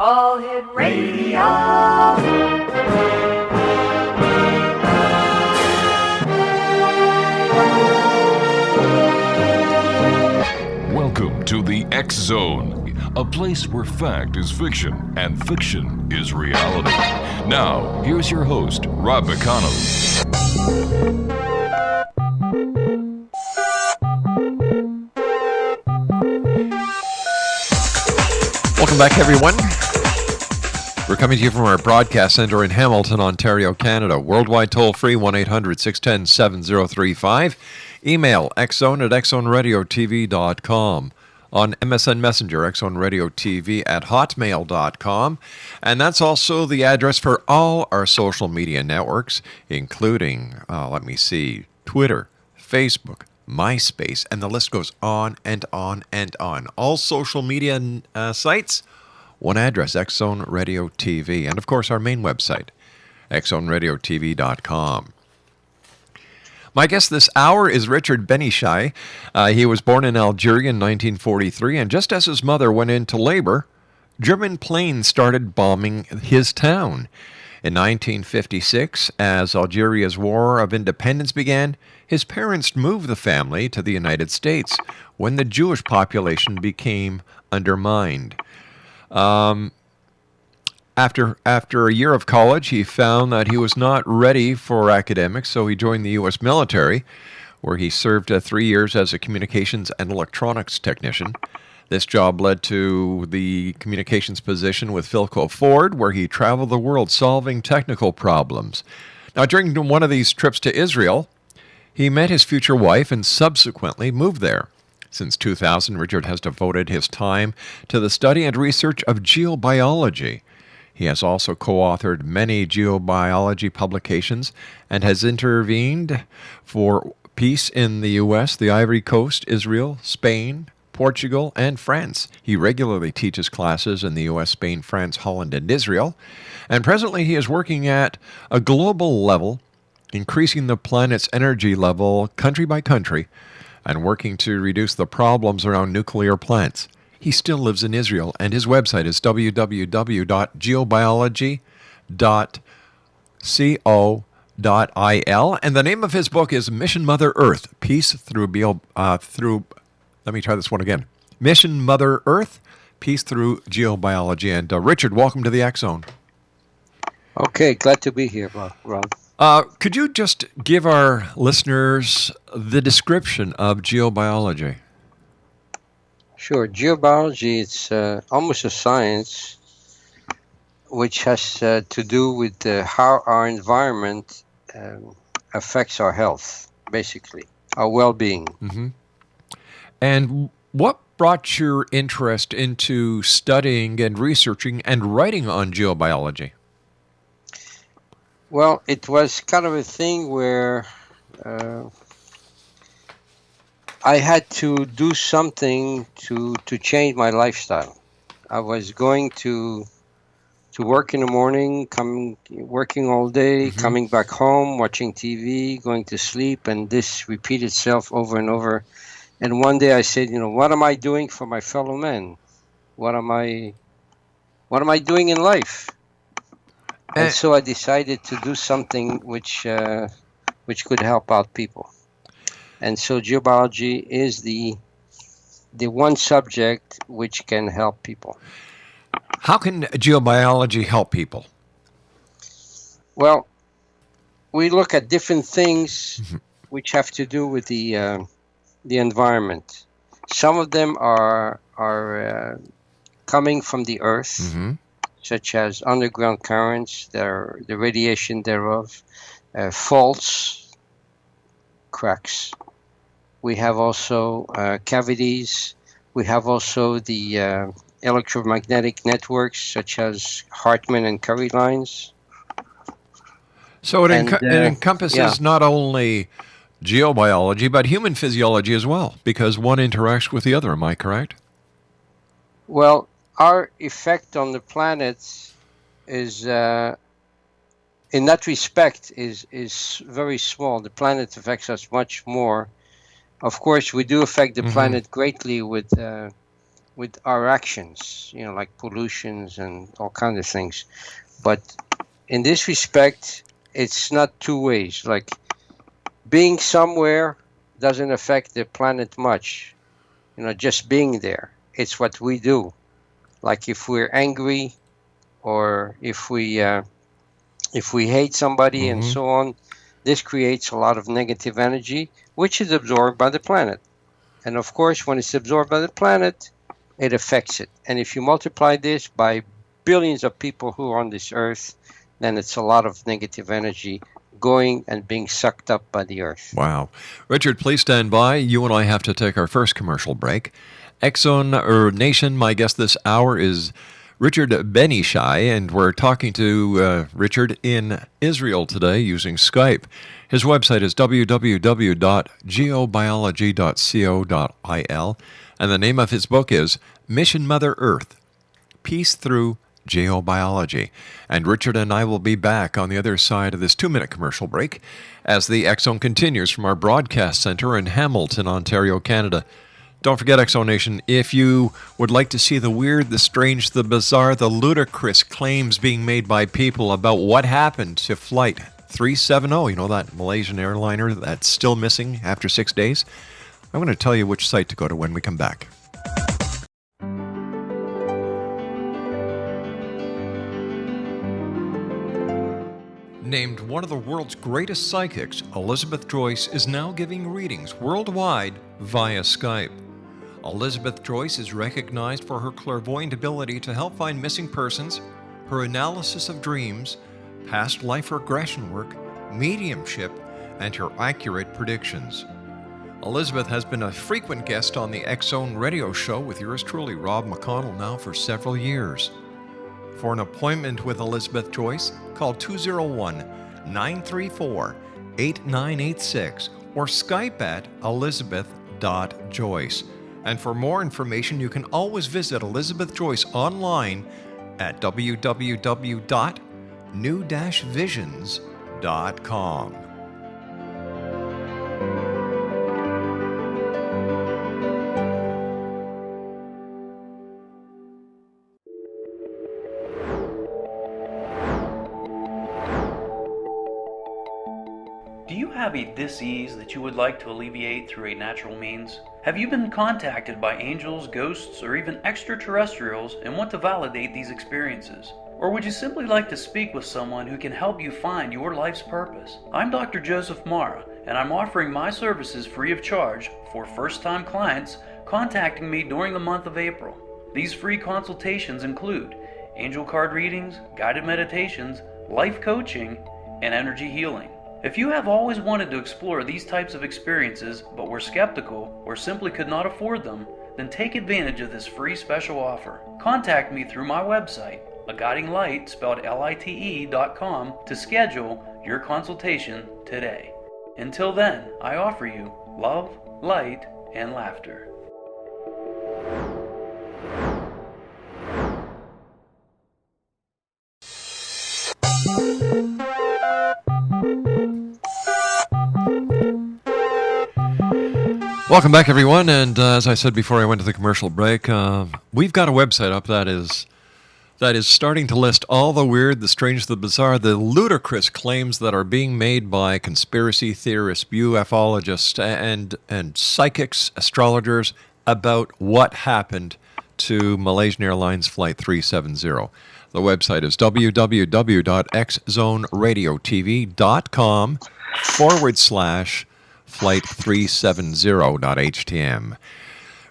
All Hit Radio. Welcome to the X Zone, a place where fact is fiction and fiction is reality. Now, here's your host, Rob McConnell. Welcome back, everyone. We're coming to you from our broadcast center in Hamilton, Ontario, Canada. Worldwide toll-free, 1-800-610-7035. Email xzone@xzoneradiotv.com. On MSN Messenger, xzoneradiotv@hotmail.com. And that's also the address for all our social media networks, including, Twitter, Facebook, MySpace, and the list goes on and on and on. All social media sites, one address, X Zone Radio TV. And, of course, our main website, xzoneradiotv.com. My guest this hour is Richard Benishai. He was born in Algeria in 1943, and just as his mother went into labor, German planes started bombing his town. In 1956, as Algeria's War of Independence began, his parents moved the family to the United States when the Jewish population became undermined. After a year of college, he found that he was not ready for academics, so he joined the U.S. military, where he served 3 years as a communications and electronics technician. This job led to the communications position with Philco Ford, where he traveled the world solving technical problems. Now, during one of these trips to Israel, he met his future wife and subsequently moved there. Since 2000, Richard has devoted his time to the study and research of geobiology. He has also co-authored many geobiology publications and has intervened for peace in the U.S., the Ivory Coast, Israel, Spain, Portugal, and France. He regularly teaches classes in the U.S., Spain, France, Holland, and Israel. And presently he is working at a global level, increasing the planet's energy level country by country, and working to reduce the problems around nuclear plants. He still lives in Israel, and his website is www.geobiology.co.il, and the name of his book is Mission Mother Earth, Peace Through Mission Mother Earth, Peace Through Geobiology. And Richard, welcome to the X Zone. Okay, glad to be here, Rob. Could you just give our listeners the description of geobiology? Sure. Geobiology, it's almost a science which has to do with how our environment affects our health, basically, our well-being. Mm-hmm. And what brought your interest into studying and researching and writing on geobiology? Well, it was kind of a thing where I had to do something to change my lifestyle. I was going to work in the morning, working all day, Mm-hmm. coming back home, watching TV, going to sleep, and this repeated itself over and over. And one day I said, what am I doing for my fellow men? What am I doing in life? And so I decided to do something which could help out people. And so geobiology is the one subject which can help people. How can geobiology help people? Well, we look at different things Mm-hmm. which have to do with the environment. Some of them are coming from the earth, Mm-hmm. such as underground currents, the radiation thereof, faults, cracks. We have also cavities. We have also the electromagnetic networks, such as Hartmann and Curry lines. So it encompasses not only geobiology, but human physiology as well, because one interacts with the other. Am I correct? Well, our effect on the planet is, in that respect, is very small. The planet affects us much more. Of course, we do affect the Mm-hmm. planet greatly with with our actions, like pollutions and all kinds of things. But in this respect, it's not two ways. Like being somewhere doesn't affect the planet much. Just being there. It's what we do. Like if we're angry or if we hate somebody and so on, this creates a lot of negative energy, which is absorbed by the planet. And of course, when it's absorbed by the planet, it affects it. And if you multiply this by billions of people who are on this earth, then it's a lot of negative energy going and being sucked up by the earth. Wow. Richard, please stand by. You and I have to take our first commercial break. Nation, my guest this hour is Richard Benishai, and we're talking to Richard in Israel today using Skype. His website is www.geobiology.co.il, and the name of his book is Mission Mother Earth, Peace Through Geobiology. And Richard and I will be back on the other side of this 2-minute commercial break as the X Zone continues from our broadcast center in Hamilton, Ontario, Canada. Don't forget, X Zone Nation, if you would like to see the weird, the strange, the bizarre, the ludicrous claims being made by people about what happened to Flight 370, that Malaysian airliner that's still missing after 6 days, I'm going to tell you which site to go to when we come back. Named one of the world's greatest psychics, Elizabeth Joyce is now giving readings worldwide via Skype. Elizabeth Joyce is recognized for her clairvoyant ability to help find missing persons, her analysis of dreams, past life regression work, mediumship, and her accurate predictions. Elizabeth has been a frequent guest on the X Zone radio show with yours truly, Rob McConnell, now for several years. For an appointment with Elizabeth Joyce, call 201-934-8986 or Skype at elizabeth.joyce. And for more information, you can always visit Elizabeth Joyce online at www.new-visions.com. Do you have a dis-ease that you would like to alleviate through a natural means? Have you been contacted by angels, ghosts, or even extraterrestrials and want to validate these experiences? Or would you simply like to speak with someone who can help you find your life's purpose? I'm Dr. Joseph Mara, and I'm offering my services free of charge for first-time clients contacting me during the month of April. These free consultations include angel card readings, guided meditations, life coaching, and energy healing. If you have always wanted to explore these types of experiences but were skeptical or simply could not afford them, then take advantage of this free special offer. Contact me through my website, aguidinglight, spelled lite.com, to schedule your consultation today. Until then, I offer you love, light, and laughter. Welcome back, everyone. And as I said before I went to the commercial break, we've got a website up that is starting to list all the weird, the strange, the bizarre, the ludicrous claims that are being made by conspiracy theorists, ufologists, and psychics, astrologers about what happened to Malaysian Airlines Flight 370. The website is www.xzoneradiotv.com/Flight 370.htm.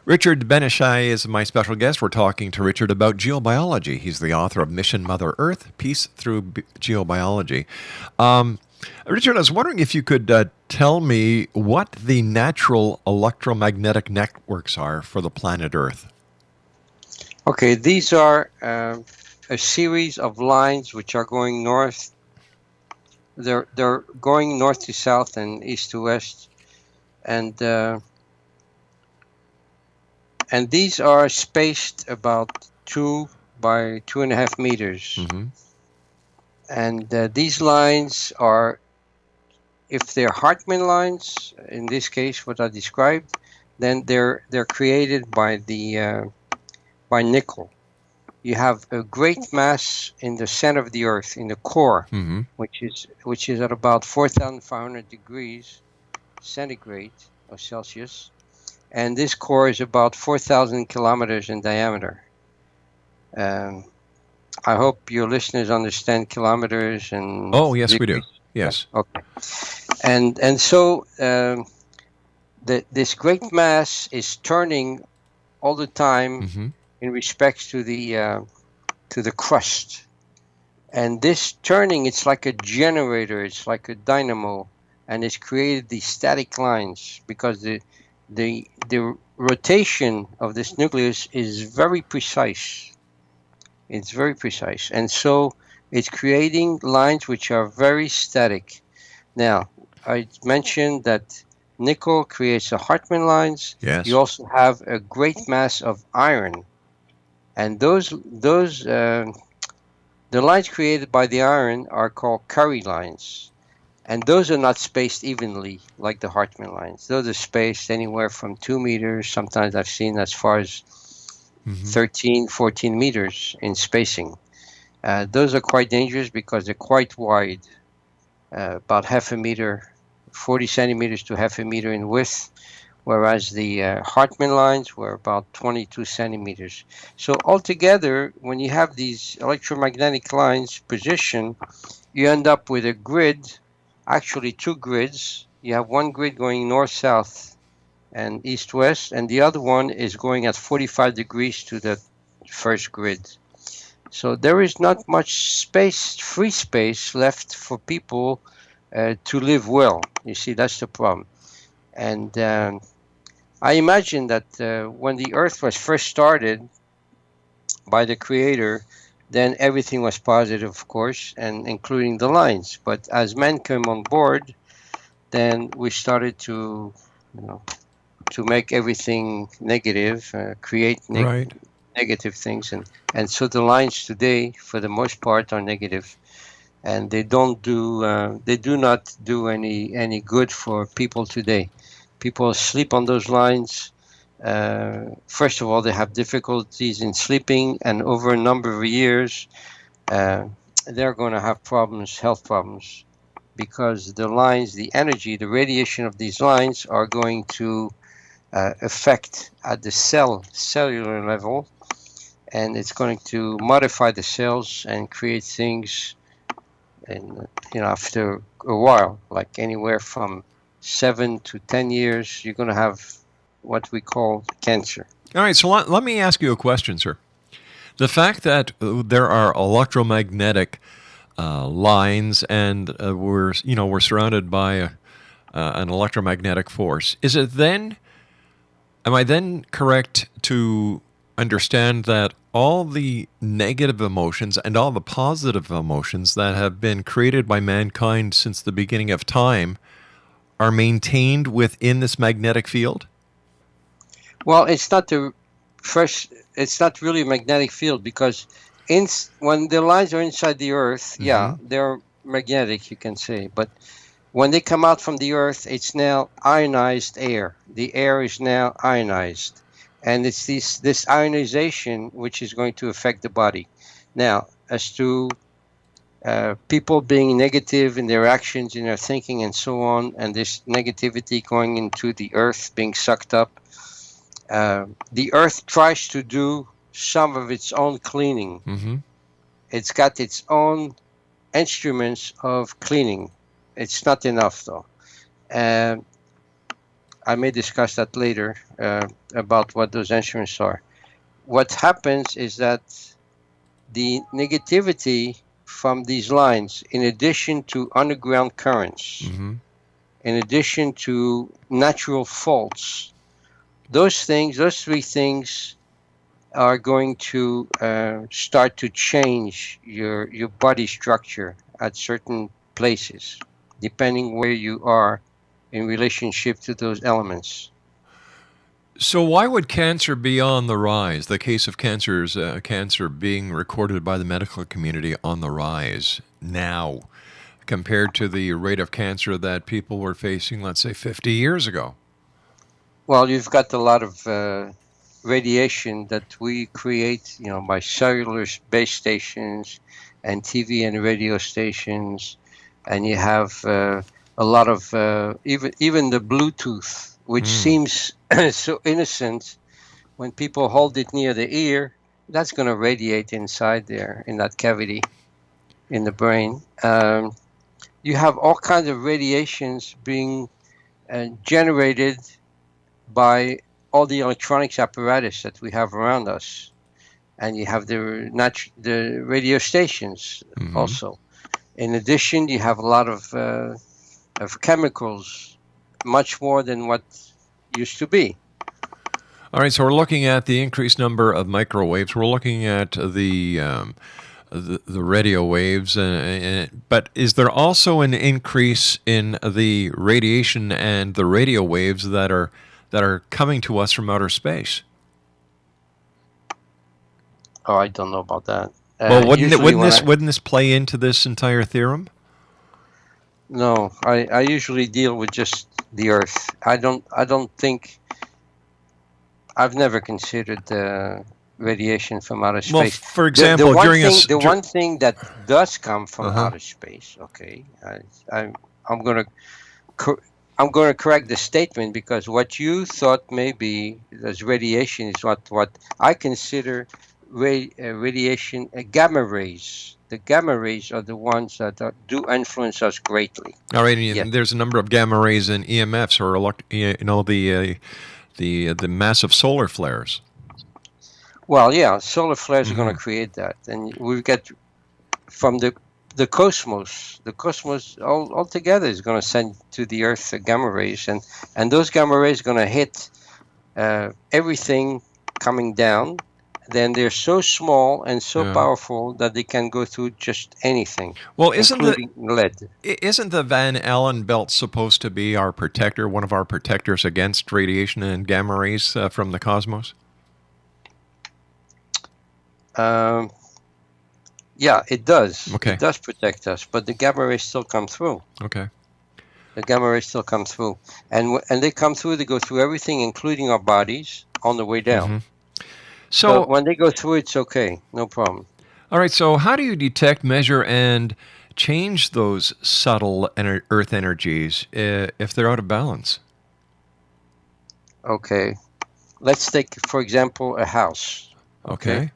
Richard Benishai is my special guest. We're talking to Richard about geobiology. He's the author of Mission Mother Earth, Peace Through Geobiology. Richard, I was wondering if you could tell me what the natural electromagnetic networks are for the planet Earth. Okay, these are a series of lines which are going north. They're going north to south and east to west. And these are spaced about 2 by 2.5 meters. Mm-hmm. And these lines are, if they're Hartmann lines, in this case, what I described, then they're created by the by nickel. You have a great mass in the center of the Earth, in the core, which is at about 4,500 degrees centigrade or Celsius, and this core is about 4,000 kilometers in diameter. I hope your listeners understand kilometers and Oh, yes, we do. degrees. Yes. Okay. And so this great mass is turning all the time in respect to the crust. And this turning, it's like a generator, it's like a dynamo, and it's created these static lines because the rotation of this nucleus is very precise. It's very precise. And so it's creating lines which are very static. Now, I mentioned that nickel creates the Hartmann lines. Yes. You also have a great mass of iron. And the lines created by the iron are called Curry lines. And those are not spaced evenly like the Hartmann lines. Those are spaced anywhere from 2 meters. Sometimes I've seen as far as 13, 14 meters in spacing. Those are quite dangerous because they're quite wide, about half a meter, 40 centimeters to half a meter in width, whereas the Hartmann lines were about 22 centimeters. So altogether, when you have these electromagnetic lines positioned, you end up with a grid, actually two grids. You have one grid going north-south and east-west, and the other one is going at 45 degrees to the first grid. So there is not much space, free space left for people to live well. You see, that's the problem. And I imagine that when the Earth was first started by the Creator, then everything was positive, of course, and including the lines. But as man came on board, then we started to, to make everything negative, create negative things, and so the lines today, for the most part, are negative, and they do not do any good for people today. People sleep on those lines. First of all, they have difficulties in sleeping, and over a number of years, they're going to have problems, health problems, because the lines, the energy, the radiation of these lines are going to affect at the cellular level, and it's going to modify the cells and create things, and after a while, like anywhere from 7 to 10 years, you're going to have what we call cancer. All right, so let me ask you a question, sir. The fact that there are electromagnetic lines and we're surrounded by an electromagnetic force, am I then correct to understand that all the negative emotions and all the positive emotions that have been created by mankind since the beginning of time are maintained within this magnetic field? Well, it's not really a magnetic field, because when the lines are inside the Earth, they're magnetic, you can say. But when they come out from the Earth, it's now ionized air. The air is now ionized. And it's this ionization which is going to affect the body. Now, as to people being negative in their actions, in their thinking, and so on, and this negativity going into the Earth, being sucked up, the Earth tries to do some of its own cleaning. It's got its own instruments of cleaning. It's not enough, though. I may discuss that later about what those instruments are. What happens is that the negativity from these lines, in addition to underground currents, in addition to natural faults, those three things are going to start to change your body structure at certain places, depending where you are in relationship to those elements. So why would cancer be on the rise? The case of cancer being recorded by the medical community on the rise now, compared to the rate of cancer that people were facing, let's say, 50 years ago? Well, you've got a lot of radiation that we create, by cellular base stations and TV and radio stations, and you have a lot of even the Bluetooth, which seems so innocent when people hold it near the ear. That's going to radiate inside there in that cavity in the brain. You have all kinds of radiations being generated by all the electronics apparatus that we have around us, and you have the radio stations also. In addition, you have a lot of chemicals, much more than what used to be. All right, so we're looking at the increased number of microwaves. We're looking at the radio waves, but is there also an increase in the radiation and the radio waves that are coming to us from outer space? Oh, I don't know about that. Well, wouldn't this play into this entire theorem? No, I usually deal with just the Earth. I don't think. I've never considered radiation from outer space. Well, for example, one thing that does come from outer space. Okay, I'm going to correct the statement, because what you thought maybe as radiation is what I consider radiation, gamma rays. The gamma rays are the ones that do influence us greatly. All right, and there's a number of gamma rays in EMFs, or the massive solar flares. Well, yeah, solar flares are going to create that, and we get from the cosmos. The cosmos altogether is going to send to the Earth gamma rays, and those gamma rays are going to hit everything coming down. Then they're so small and so powerful that they can go through just anything. Well, including lead. Isn't the Van Allen belt supposed to be our protector, one of our protectors against radiation and gamma rays from the cosmos? Yeah, it does. Okay. It does protect us, but the gamma rays still come through. Okay. The gamma rays still come through, and they come through. They go through everything, including our bodies, on the way down. So when they go through, it's okay, no problem. All right. So how do you detect, measure, and change those subtle Earth energies if they're out of balance? Okay. Let's take, for example, a house. Okay.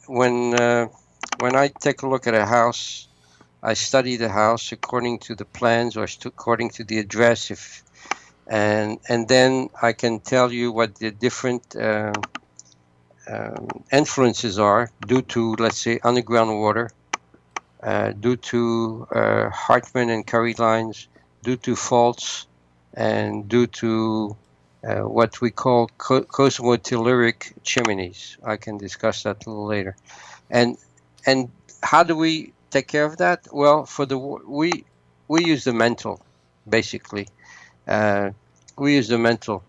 When I take a look at a house, I study the house according to the plans or according to the address, and then I can tell you what the different influences are due to, let's say, underground water, due to Hartmann and Curry lines, due to faults, and due to what we call cosmotelluric chimneys. I can discuss that a little later. And how do we take care of that? Well, we use the mental, basically. We use the mental.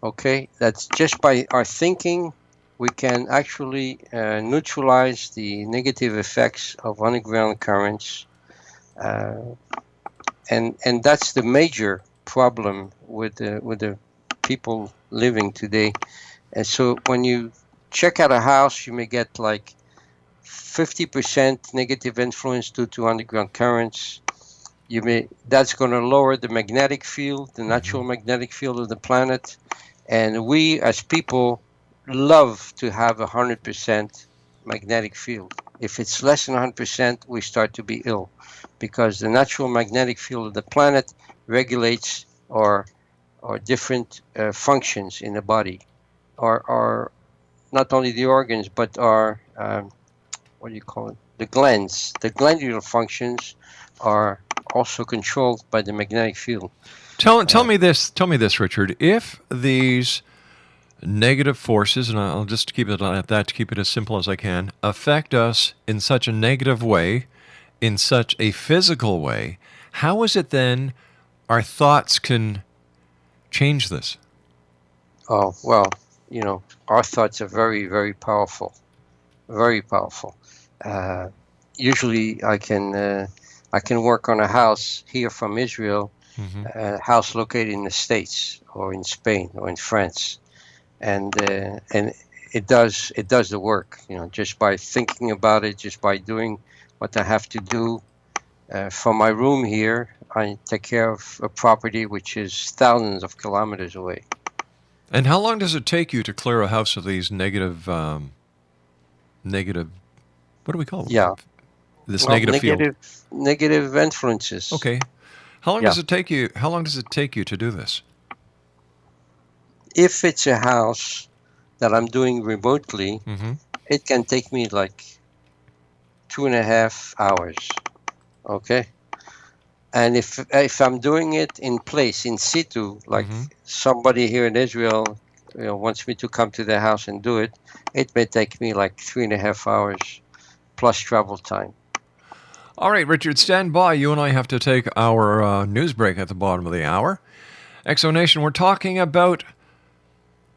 Okay, that's just by our thinking. We can actually neutralize the negative effects of underground currents, and that's the major problem with the people living today. And so when you check out a house, you may get like 50% negative influence due to underground currents. That's going to lower the magnetic field, the natural magnetic field of the planet, and we as people love to have 100% magnetic field. If it's less than 100%, we start to be ill, because the natural magnetic field of the planet regulates our different functions in the body, or not only the organs, but our what do you call it? The glands. The glandular functions are also controlled by the magnetic field. Tell me this, Richard. If these negative forces, and I'll just keep it at that to keep it as simple as I can, affect us in such a negative way, in such a physical way, how is it then our thoughts can change this? Oh, well, our thoughts are very, very powerful. Very powerful. Usually I can work on a house here from Israel, a house located in the States or in Spain or in France. and it does the work. Just by thinking about it, just by doing what I have to do. From my room here, I take care of a property which is thousands of kilometers away. And how long does it take you to clear a house of these negative, what do we call them? Yeah. This Well, negative field. Negative influences. Okay. How long Yeah. does it take you? How long does it take you to do this? If it's a house that I'm doing remotely, Mm-hmm. it can take me like 2.5 hours. Okay. And if I'm doing it in place, in situ, like somebody here in Israel, wants me to come to their house and do it, it may take me like 3.5 hours plus travel time. All right, Richard, stand by. You and I have to take our news break at the bottom of the hour. Exonation, we're talking about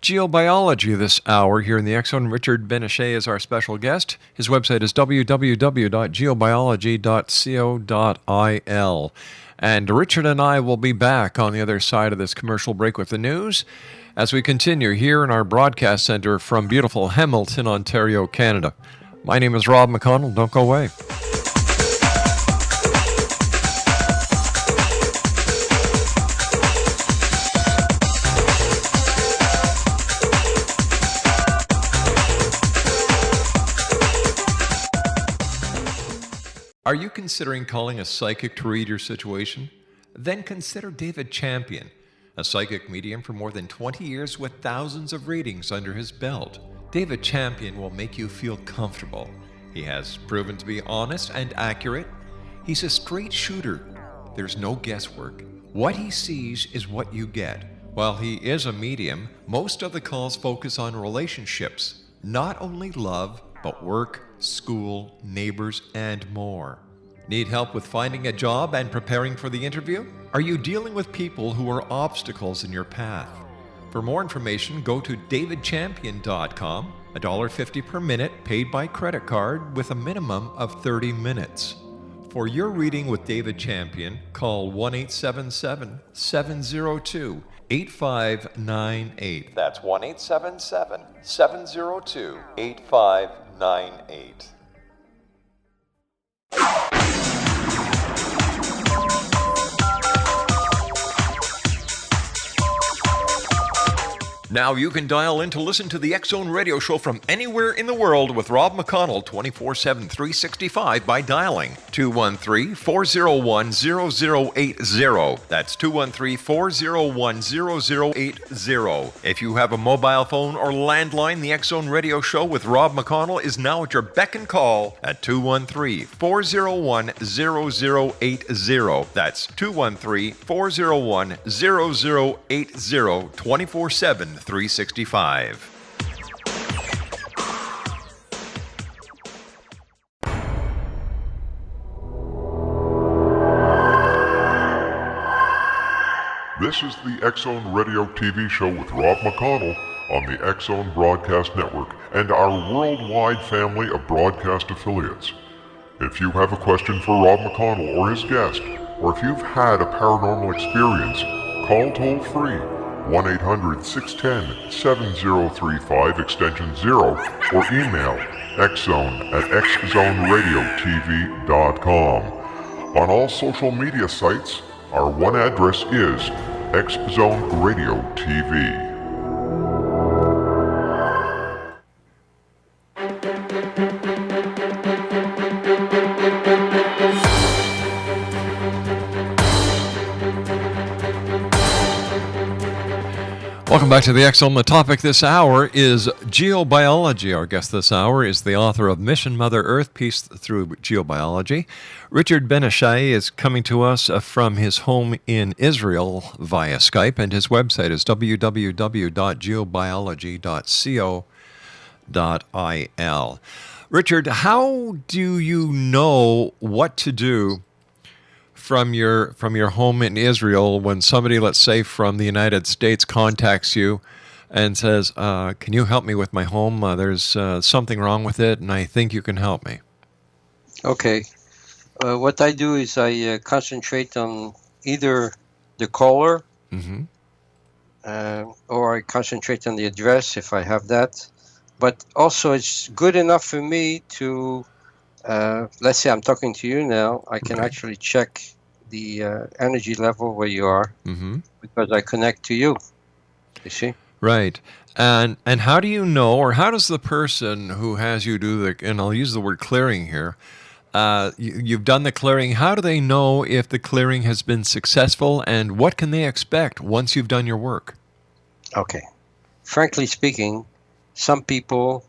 geobiology this hour here in the Exxon. Richard Benishai is our special guest. His website is www.geobiology.co.il. And Richard and I will be back on the other side of this commercial break with the news as we continue here in our broadcast center from beautiful Hamilton, Ontario, Canada. My name is Rob McConnell. Don't go away. Are you considering calling a psychic to read your situation? Then consider David Champion, a psychic medium for more than 20 years with thousands of readings under his belt. David Champion will make you feel comfortable. He has proven to be honest and accurate. He's a straight shooter. There's no guesswork. What he sees is what you get. While he is a medium, most of the calls focus on relationships, not only love, but work, school, neighbors, and more. Need help with finding a job and preparing for the interview? Are you dealing with people who are obstacles in your path? For more information, go to davidchampion.com, $1.50 per minute paid by credit card with a minimum of 30 minutes. For your reading with David Champion, call 1-877-702-8598. That's 1-877-702-8598. Now you can dial in to listen to the X-Zone Radio Show from anywhere in the world with Rob McConnell 24/7, 365 by dialing 213-401-0080. That's 213-401-0080. If you have a mobile phone or landline, the X-Zone Radio Show with Rob McConnell is now at your beck and call at 213-401-0080. That's 213-401-0080, 24/7, 365. This is the X-Zone Radio TV show with Rob McConnell on the X-Zone Broadcast Network and our worldwide family of broadcast affiliates. If you have a question for Rob McConnell or his guest, or if you've had a paranormal experience, call toll-free 1-800-610-7035 extension 0 or email xzone@xzoneradiotv.com. On all social media sites, our one address is X-Zone Radio TV. Welcome back to the X-Zone. The topic this hour is geobiology. Our guest this hour is the author of Mission Mother Earth, Peace Through Geobiology. Richard Benishai is coming to us from his home in Israel via Skype, and his website is www.geobiology.co.il. Richard, how do you know what to do from your home in Israel when somebody, let's say from the United States, contacts you and says, can you help me with my home? There's something wrong with it, and I think you can help me. Okay. What I do is I concentrate on either the caller, or I concentrate on the address if I have that. But also, it's good enough for me to, let's say I'm talking to you now, I can Right. actually check the energy level where you are Mm-hmm. because I connect to you. You see? Right. And how do you know, or how does the person who has you do the, and I'll use the word clearing here, you've done the clearing, how do they know if the clearing has been successful, and what can they expect once you've done your work? Okay. Frankly speaking, some people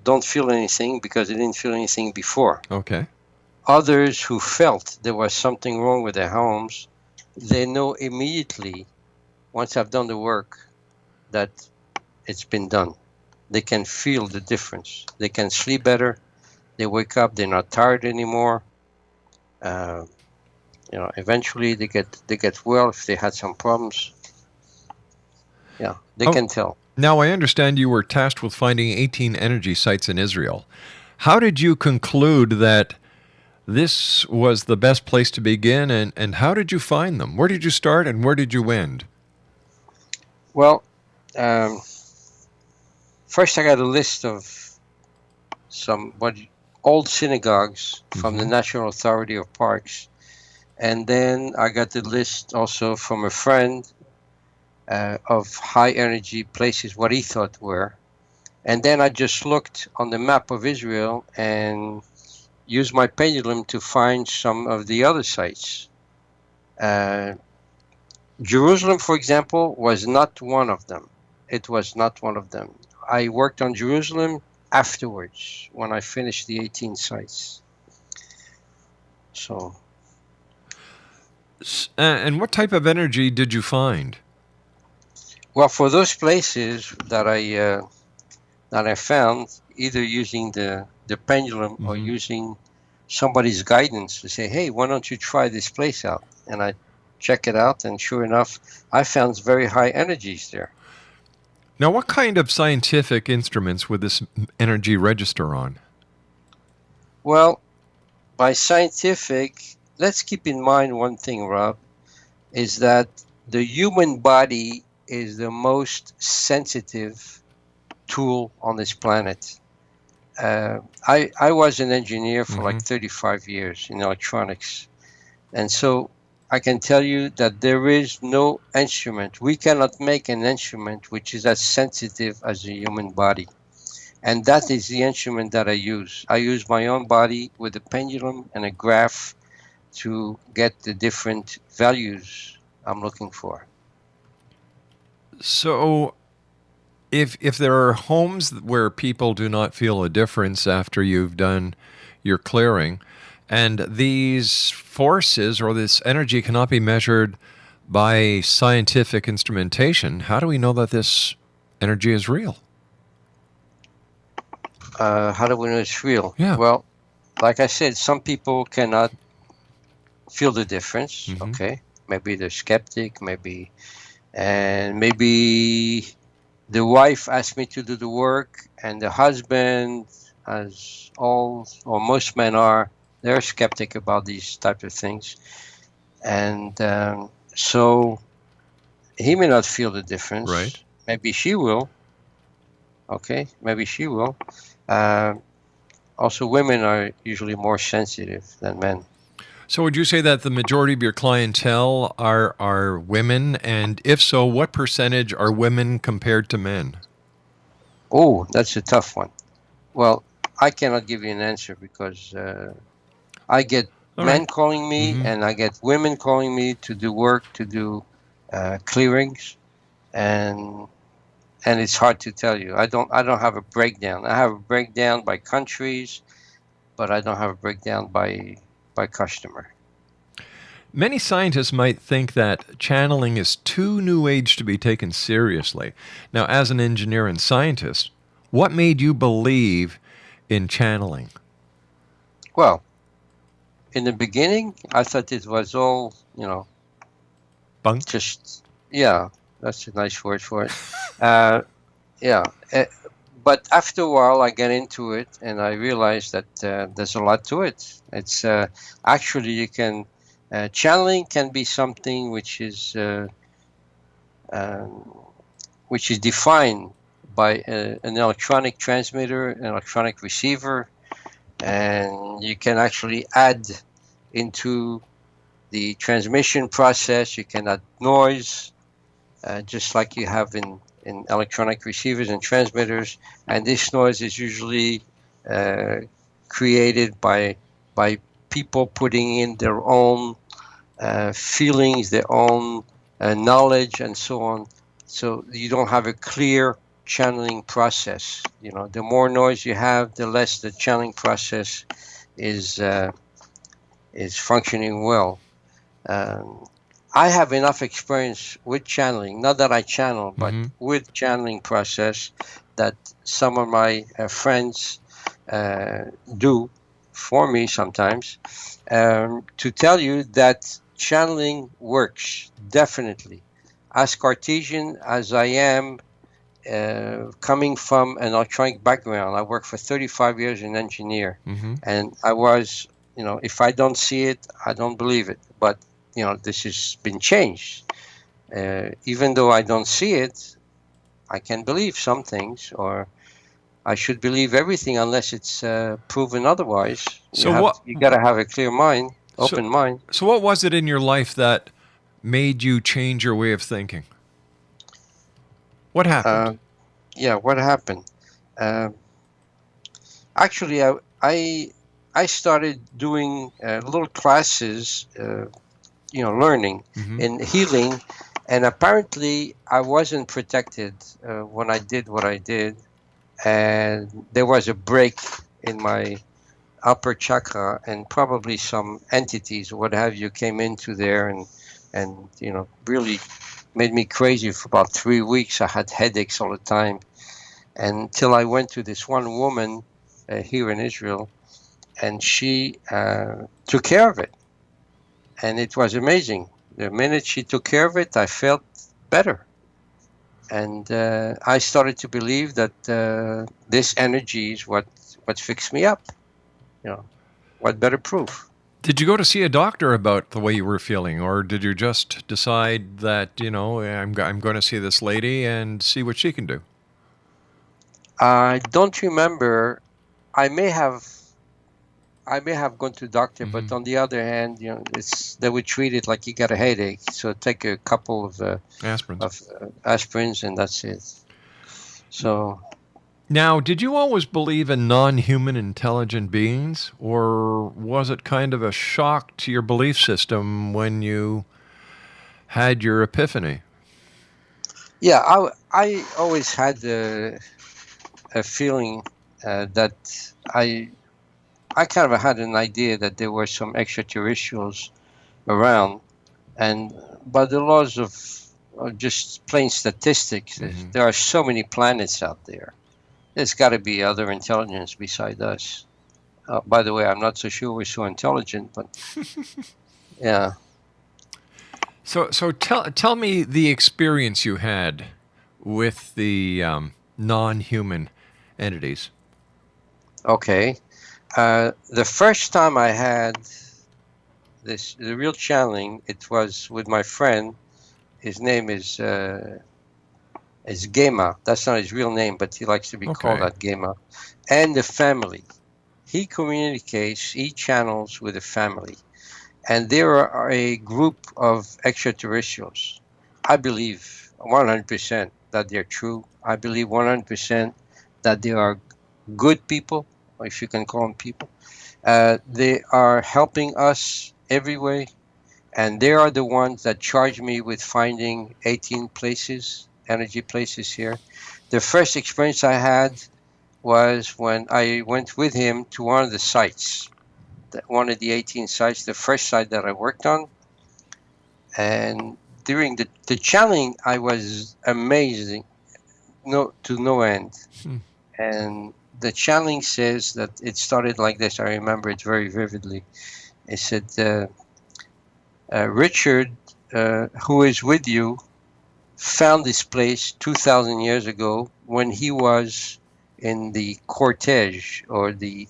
don't feel anything because they didn't feel anything before. Okay. Others who felt there was something wrong with their homes, they know immediately, once I've done the work, that it's been done. They can feel the difference. They can sleep better. They wake up, they're not tired anymore. Uh, eventually they get well if they had some problems. Yeah, they Oh, can tell. now I understand you were tasked with finding 18 energy sites in Israel. How did you conclude that this was the best place to begin, and how did you find them? Where did you start and where did you end? Well, um, first I got a list of some old synagogues from the National Authority of Parks, and then I got the list also from a friend of high energy places, what he thought were. And then I just looked on the map of Israel and used my pendulum to find some of the other sites. Jerusalem, for example, was not one of them. It was not one of them. I worked on Jerusalem afterwards when I finished the 18 sites. So, And what type of energy did you find? well, for those places that I found, either using the pendulum or using somebody's guidance to say, hey, why don't you try this place out? And I check it out, and sure enough, I found very high energies there. Now, what kind of scientific instruments would this energy register on? Well, by scientific, let's keep in mind one thing, Rob, is that the human body is the most sensitive tool on this planet. I was an engineer for like 35 years in electronics. And so I can tell you that there is no instrument. We cannot make an instrument which is as sensitive as the human body. And that is the instrument that I use. I use my own body with a pendulum and a graph to get the different values I'm looking for. So, if there are homes where people do not feel a difference after you've done your clearing, and these forces or this energy cannot be measured by scientific instrumentation, how do we know that this energy is real? How do we know it's real? Yeah. Well, like I said, some people cannot feel the difference. Okay, maybe they're skeptic, maybe the wife asked me to do the work, and the husband, as all or most men are, they're skeptic about these type of things, and so he may not feel the difference. Right. Maybe she will. Okay, maybe she will. Also, women are usually more sensitive than men. So would you say that the majority of your clientele are women? And if so, what percentage are women compared to men? Oh, that's a tough one. Well, I cannot give you an answer because I get men calling me and I get women calling me to do work, to do clearings, and it's hard to tell you. I don't have a breakdown. I have a breakdown by countries, but I don't have a breakdown by customer. Many scientists might think that channeling is too new age to be taken seriously. Now, as an engineer and scientist, what made you believe in channeling? Well, in the beginning, I thought it was all, Bunk? just, yeah, that's a nice word for it. Yeah. But after a while, I get into it and I realized that there's a lot to it. It's actually, channeling can be something which is which is defined by an electronic transmitter, an electronic receiver, and you can actually add into the transmission process, you can add noise, just like you have in electronic receivers and transmitters, and this noise is usually created by people putting in their own feelings, their own knowledge, and so on. So you don't have a clear channeling process. You know, the more noise you have, the less the channeling process is functioning well. I have enough experience with channeling, not that I channel, but with channeling process that some of my friends do for me sometimes, to tell you that channeling works, definitely. As Cartesian as I am, coming from an electronic background, I worked for 35 years as an engineer, and I was, you know, if I don't see it, I don't believe it. But, you know, this has been changed. Even though I don't see it, I can believe some things, or I should believe everything unless it's proven otherwise. So you got to have a clear mind, open mind. So what was it in your life that made you change your way of thinking? What happened? What happened? Actually, I started doing little classes, learning in healing, and apparently I wasn't protected when I did what I did, and there was a break in my upper chakra, and probably some entities or what have you came into there and really made me crazy for about 3 weeks. I had headaches all the time until I went to this one woman here in Israel, and she took care of it, and it was amazing. The minute she took care of it, I felt better, and I started to believe that this energy is what fixed me up. You know, what better proof? Did you go to see a doctor about the way you were feeling, or did you just decide that, I'm going to see this lady and see what she can do? I don't remember. I may have gone to doctor, but on the other hand, they would treat it like you got a headache, so take a couple of aspirins and that's it. So. Now, did you always believe in non-human intelligent beings, or was it kind of a shock to your belief system when you had your epiphany? Yeah, I always had a feeling that I kind of had an idea that there were some extraterrestrials around, and by the laws of just plain statistics, there are so many planets out there. There's got to be other intelligence beside us. By the way, I'm not so sure we're so intelligent, but yeah. So tell me the experience you had with the non-human entities. Okay. The first time I had the real channeling, it was with my friend. His name is Gema. That's not his real name, but he likes to be called that, Gema. And the family. He communicates, he channels with the family. And there are a group of extraterrestrials. I believe 100% that they're true. I believe 100% that they are good people, or if you can call them people. They are helping us every way. And they are the ones that charge me with finding 18 places, energy places here. The first experience I had was when I went with him to one of the sites, one of the 18 sites, the first site that I worked on. And during the channeling, I was amazing, to no end. And the channeling says that it started like this. I remember it very vividly. It said, Richard, who is with you, found this place 2,000 years ago when he was in the cortege or the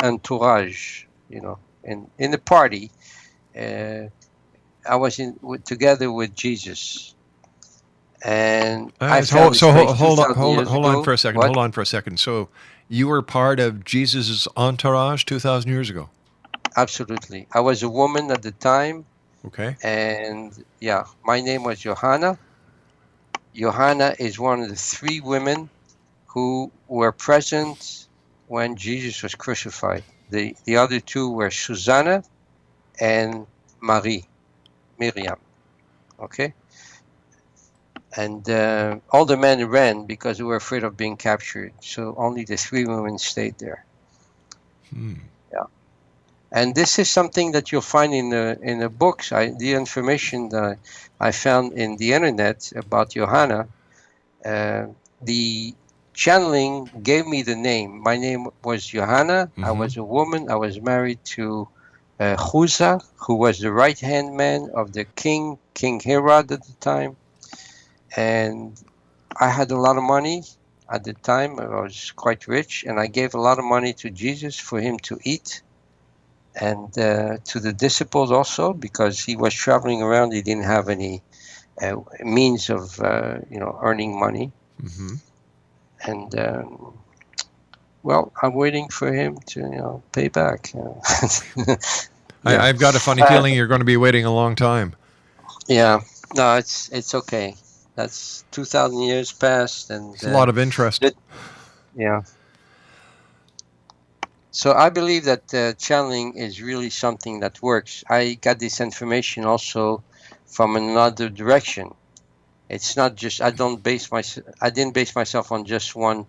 entourage, in the party. I was together with Jesus, And I found this So place hold on, 2,000 years hold on ago. for a second. What? Hold on for a second. So you were part of Jesus' entourage 2,000 years ago. Absolutely. I was a woman at the time, Okay. and yeah, my name was Johanna. Johanna is one of the three women who were present when Jesus was crucified. The other two were Susanna and Miriam. Okay? And all the men ran because they were afraid of being captured. So only the three women stayed there. Yeah. And this is something that you'll find in the books. The information that I found in the internet about Johanna, the channeling gave me the name. My name was Johanna. I was a woman. I was married to Chusa, who was the right-hand man of the king, King Herod at the time. And I had a lot of money at the time. I was quite rich, and I gave a lot of money to Jesus for him to eat, and to the disciples also, because he was traveling around. He didn't have any means of earning money. And well, I'm waiting for him to pay back. Yeah. I've got a funny feeling you're going to be waiting a long time. Yeah, no, it's okay. That's 2,000 years past, and It's a lot of interest. Yeah. So I believe that channeling is really something that works. I got this information also from another direction. It's not just I didn't base myself on just one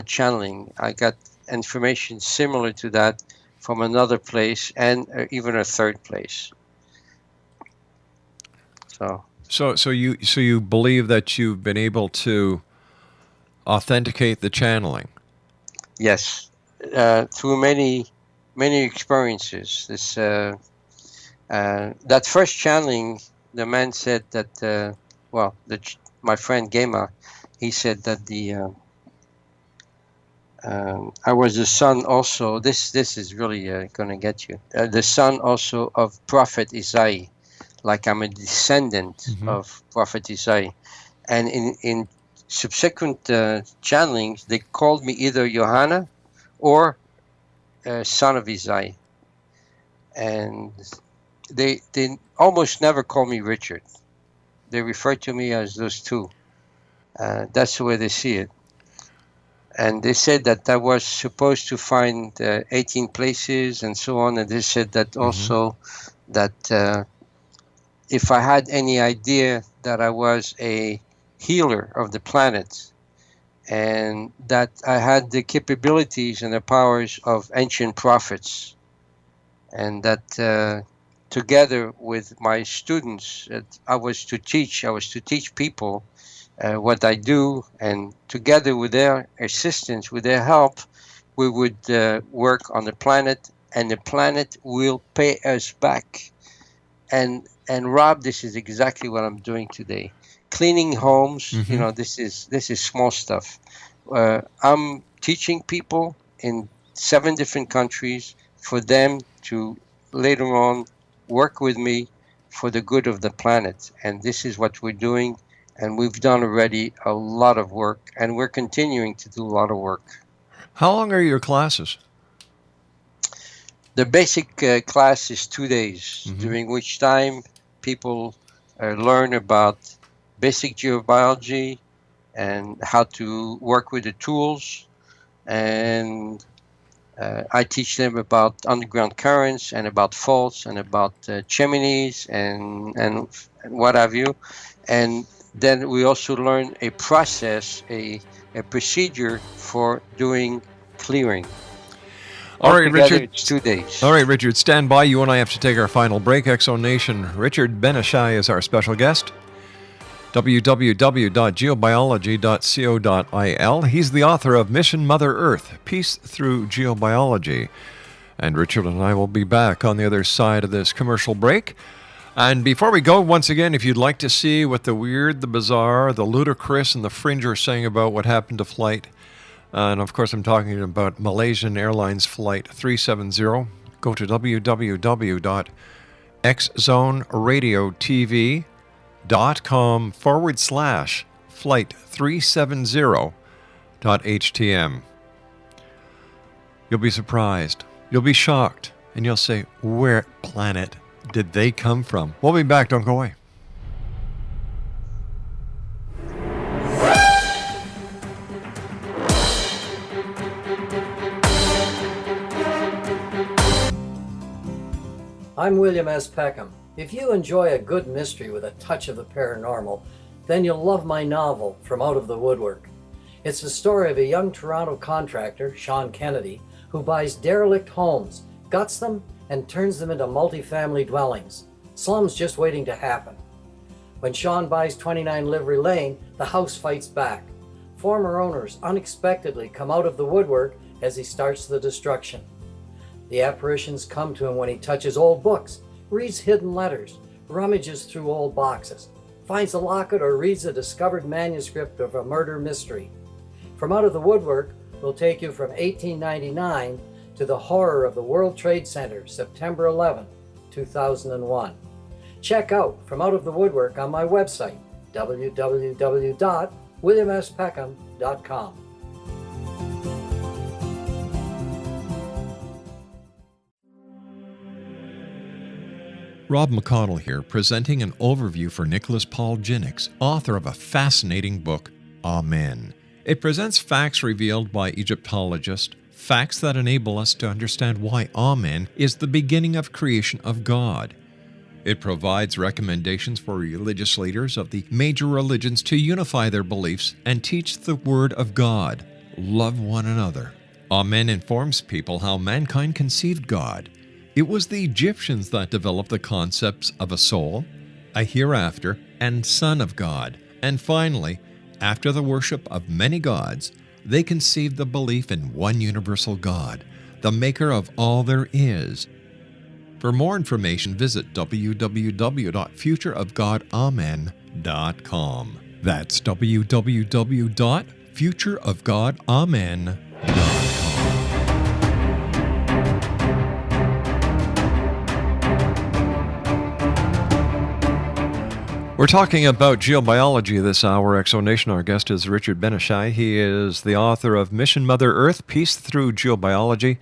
channeling. I got information similar to that from another place, and even a third place. So you believe that you've been able to authenticate the channeling? Yes, through many experiences. This that first channeling, the man said that my friend Gema, he said that I was the son also. This is really going to get you. The son also of Prophet Isaiah, like I'm a descendant of Prophet Isaiah, and in subsequent channelings, they called me either Johanna or son of Isaiah, and they almost never call me Richard. They refer to me as those two. That's the way they see it. And they said that I was supposed to find 18 places and so on. And they said that also that if I had any idea that I was a healer of the planet, and that I had the capabilities and the powers of ancient prophets, and that together with my students, I was to teach people what I do, and together with their assistance, with their help, we would work on the planet, and the planet will pay us back. And Rob, this is exactly what I'm doing today. Cleaning homes, this is small stuff. I'm teaching people in 7 different countries for them to later on work with me for the good of the planet. And this is what we're doing. And we've done already a lot of work, and we're continuing to do a lot of work. How long are your classes? The basic class is 2 days, during which time people learn about basic geobiology and how to work with the tools. And I teach them about underground currents and about faults and about chimneys and what have you. And then we also learn a process, a procedure for doing clearing. All right, Richard. It's 2 days. All right, Richard, stand by. You and I have to take our final break. Exo Nation, Richard Benishai is our special guest. www.geobiology.co.il. He's the author of Mission Mother Earth, Peace Through Geobiology. And Richard and I will be back on the other side of this commercial break. And before we go, once again, if you'd like to see what the weird, the bizarre, the ludicrous, and the fringe are saying about what happened to flight, and of course I'm talking about Malaysian Airlines Flight 370, go to www.xzoneradiotv.com flight 370.htm. You'll be surprised. You'll be shocked. And you'll say, where planet did they come from? We'll be back. Don't go away. I'm William S. Peckham. If you enjoy a good mystery with a touch of the paranormal, then you'll love my novel, From Out of the Woodwork. It's the story of a young Toronto contractor, Sean Kennedy, who buys derelict homes, guts them, and turns them into multi-family dwellings. Slums just waiting to happen. When Sean buys 29 Livery Lane, the house fights back. Former owners unexpectedly come out of the woodwork as he starts the destruction. The apparitions come to him when he touches old books, reads hidden letters, rummages through old boxes, finds a locket, or reads a discovered manuscript of a murder mystery. From Out of the Woodwork will take you from 1899 to the horror of the World Trade Center, September 11, 2001. Check out From Out of the Woodwork on my website, www.williamspeckham.com. Rob McConnell here, presenting an overview for Nicholas Paul Jennings, author of a fascinating book, Amen. It presents facts revealed by Egyptologists, facts that enable us to understand why Amen is the beginning of creation of God. It provides recommendations for religious leaders of the major religions to unify their beliefs and teach the Word of God. Love one another. Amen informs people how mankind conceived God. It was the Egyptians that developed the concepts of a soul, a hereafter, and Son of God. And finally, after the worship of many gods, they conceived the belief in one universal God, the maker of all there is. For more information, visit www.futureofgodamen.com. That's www.futureofgodamen.com. We're talking about geobiology this hour, Exonation. Our guest is Richard Benishai. He is the author of Mission Mother Earth, Peace Through Geobiology,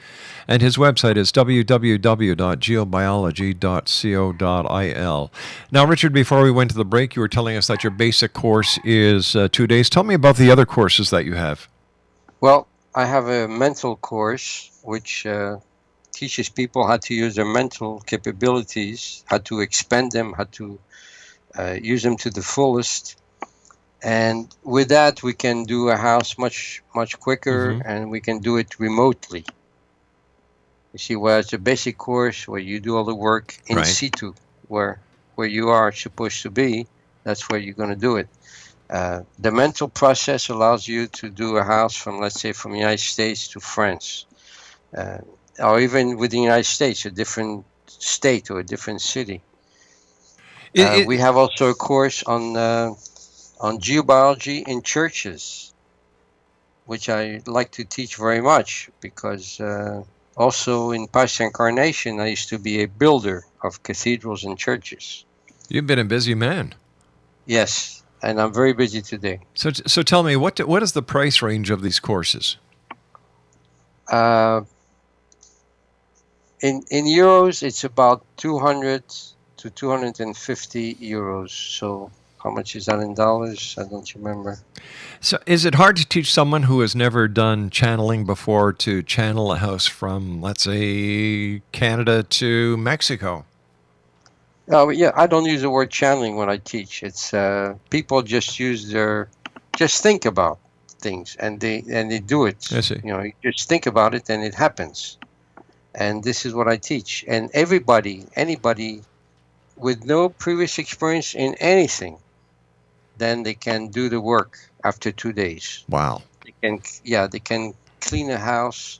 and his website is www.geobiology.co.il. Now, Richard, before we went to the break, you were telling us that your basic course is 2 days. Tell me about the other courses that you have. Well, I have a mental course which teaches people how to use their mental capabilities, how to expand them, how to use them to the fullest, and with that we can do a house much quicker, and we can do it remotely. You see, whereas the basic course where you do all the work in situ, where you are supposed to be, that's where you're going to do it. The mental process allows you to do a house from, let's say, from the United States to France, or even within the United States, a different state or a different city. We have also a course on geobiology in churches, which I like to teach very much, because also in past incarnation I used to be a builder of cathedrals and churches. You've been a busy man. Yes, and I'm very busy today. So tell me, what is the price range of these courses? In euros, it's about 200 to 250 euros. So how much is that in dollars? I don't remember. So is it hard to teach someone who has never done channeling before to channel a house from, let's say, Canada to Mexico? Oh, yeah, I don't use the word channeling when I teach. It's people just think about things and they do it. I see. You know, you just think about it and it happens. And this is what I teach. And anybody with no previous experience in anything, then they can do the work after 2 days. Wow. They can clean a house,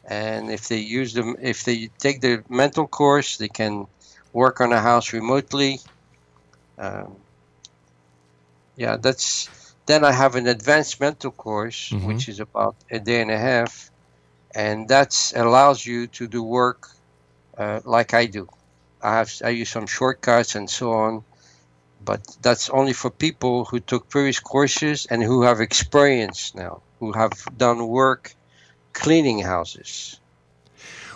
and if they take the mental course, they can work on a house remotely. Then I have an advanced mental course, which is about a day and a half, and that allows you to do work like I do. I use some shortcuts and so on, But that's only for people who took previous courses and who have experience now, who have done work cleaning houses.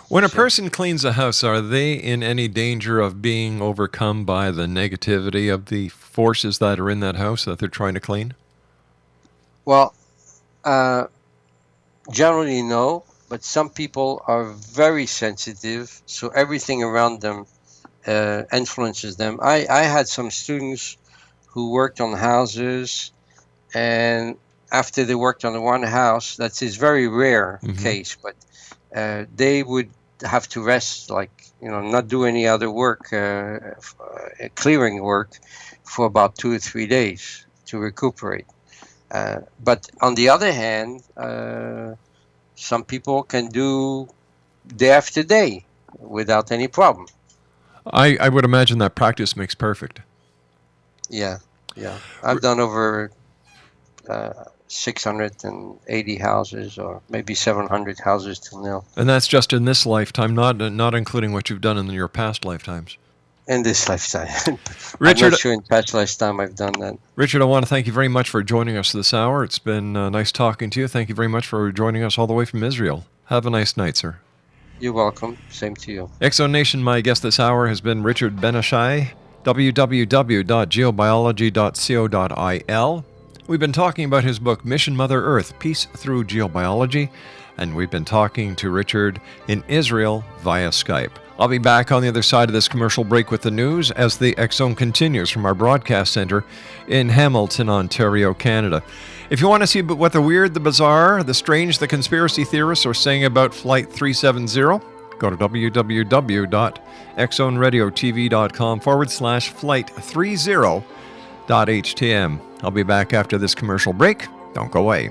When a person cleans a house, are they in any danger of being overcome by the negativity of the forces that are in that house that they're trying to clean? Well, generally no, but some people are very sensitive, so everything around them influences them. I had some students who worked on houses, and after they worked on the one house, that's a very rare case, but they would have to rest, not do any other work, clearing work, for about 2 or 3 days to recuperate. But on the other hand, some people can do day after day without any problem. I would imagine that practice makes perfect. Yeah. I've done over 680 houses, or maybe 700 houses till now. And that's just in this lifetime, not including what you've done in your past lifetimes. In this lifetime. Richard, I'm not sure in past lifetime I've done that. Richard, I want to thank you very much for joining us this hour. It's been nice talking to you. Thank you very much for joining us all the way from Israel. Have a nice night, sir. You're welcome. Same to you. Exxon Nation, my guest this hour has been Richard Benishai, www.geobiology.co.il. We've been talking about his book, Mission Mother Earth, Peace Through Geobiology, and we've been talking to Richard in Israel via Skype. I'll be back on the other side of this commercial break with the news as the Exxon continues from our broadcast center in Hamilton, Ontario, Canada. If you want to see what the weird, the bizarre, the strange, the conspiracy theorists are saying about Flight 370, go to www.exxonradiotv.com/flight30.htm. I'll be back after this commercial break. Don't go away.